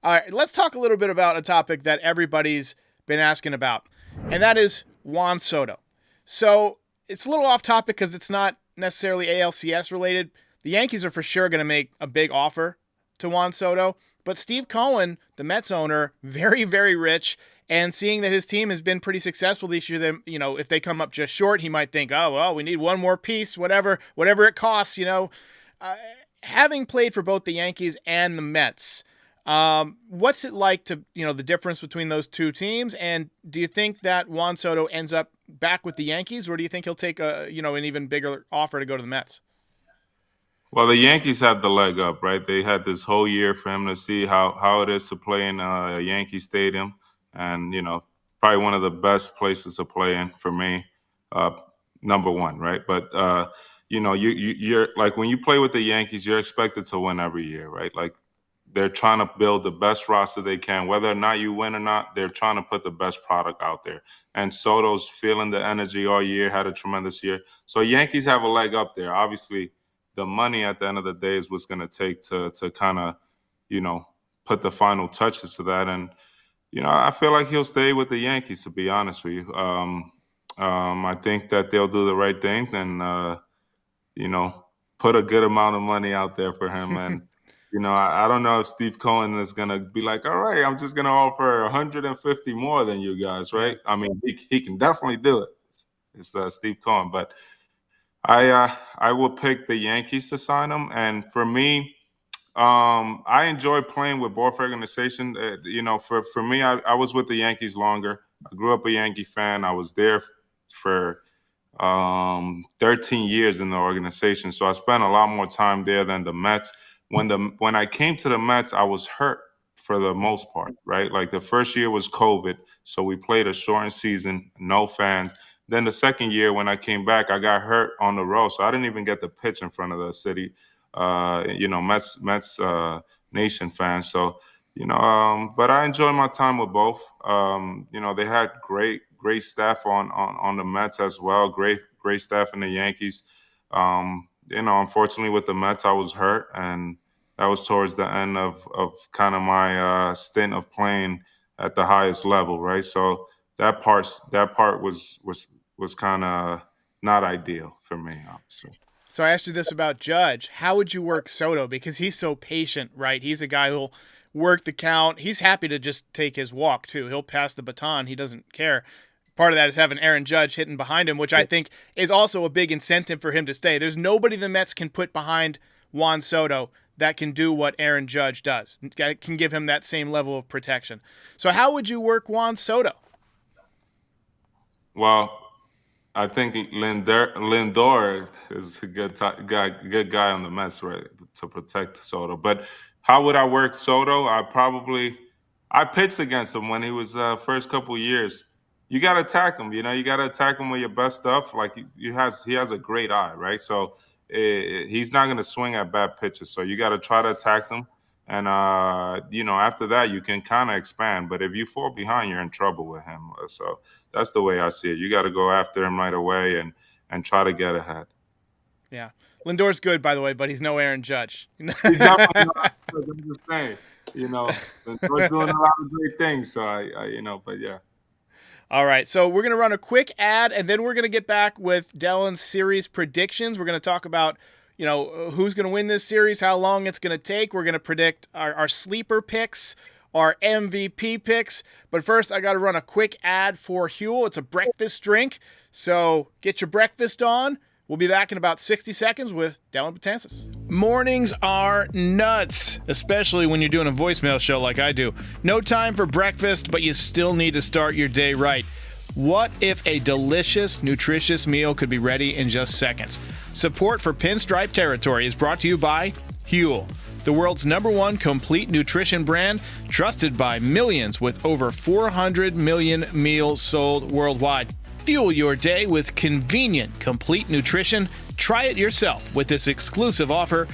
All right, let's talk a little bit about a topic that everybody's been asking about, and that is Juan Soto. So it's a little off topic because it's not necessarily ALCS related. The Yankees are for sure going to make a big offer to Juan Soto, but Steve Cohen, the Mets owner, very, very rich, and seeing that his team has been pretty successful this year, then, if they come up just short, he might think, oh, well, we need one more piece, whatever it costs, Having played for both the Yankees and the Mets, what's it like to, the difference between those two teams? And do you think that Juan Soto ends up back with the Yankees, or do you think he'll take an even bigger offer to go to the Mets? Well, the Yankees have the leg up, right? They had this whole year for him to see how it is to play in a Yankee Stadium, and probably one of the best places to play in for me, uh, number one, right? But you're like when you play with the Yankees, you're expected to win every year, right? Like they're trying to build the best roster they can, whether or not you win or not. They're trying to put the best product out there, and Soto's feeling the energy all year, had a tremendous year. So Yankees have a leg up there, obviously. The money at the end of the day is what's going to take to kind of, put the final touches to that. And, I feel like he'll stay with the Yankees, to be honest with you. I think that they'll do the right thing and, put a good amount of money out there for him. And, I don't know if Steve Cohen is going to be like, all right, I'm just going to offer 150 more than you guys, right? I mean, he can definitely do it. It's Steve Cohen, but I will pick the Yankees to sign him, and for me, I enjoy playing with both organizations. For me, I was with the Yankees longer. I grew up a Yankee fan. I was there for 13 years in the organization, so I spent a lot more time there than the Mets. When I came to the Mets, I was hurt for the most part, right? Like the first year was COVID, so we played a shortened season, no fans. Then the second year when I came back, I got hurt on the road, so I didn't even get to pitch in front of the city, Mets Nation fans. So, but I enjoyed my time with both. They had great staff on the Mets as well, great staff in the Yankees. Unfortunately with the Mets, I was hurt, and that was towards the end of kind of my stint of playing at the highest level, right? So that part was kind of not ideal for me, obviously. So I asked you this about Judge. How would you work Soto? Because he's so patient, right? He's a guy who'll work the count. He's happy to just take his walk, too. He'll pass the baton. He doesn't care. Part of that is having Aaron Judge hitting behind him, which I think is also a big incentive for him to stay. There's nobody the Mets can put behind Juan Soto that can do what Aaron Judge does, can give him that same level of protection. So how would you work Juan Soto? Well, I think Lindor is a good guy on the Mets, right, to protect Soto. But how would I work Soto? I pitched against him when he was first couple years. You got to attack him. You got to attack him with your best stuff. Like he has a great eye, right? So he's not going to swing at bad pitches. So you got to try to attack them. And, after that, you can kind of expand. But if you fall behind, you're in trouble with him. So that's the way I see it. You got to go after him right away and try to get ahead. Yeah. Lindor's good, by the way, but he's no Aaron Judge. He's definitely not. I'm just saying. Lindor's doing a lot of great things. So, but yeah. All right, so we're going to run a quick ad, and then we're going to get back with Dellin's series predictions. We're going to talk about who's going to win this series, how long it's going to take. We're going to predict our sleeper picks, our MVP picks. But first, I got to run a quick ad for Huel. It's a breakfast drink, so get your breakfast on. We'll be back in about 60 seconds with Dellin Betances. Mornings are nuts, especially when you're doing a voicemail show like I do. No time for breakfast, but you still need to start your day right. What if a delicious, nutritious meal could be ready in just seconds? Support for Pinstripe Territory is brought to you by Huel, the world's #1 complete nutrition brand, trusted by millions with over 400 million meals sold worldwide. Fuel your day with convenient, complete nutrition. Try it yourself with this exclusive offer.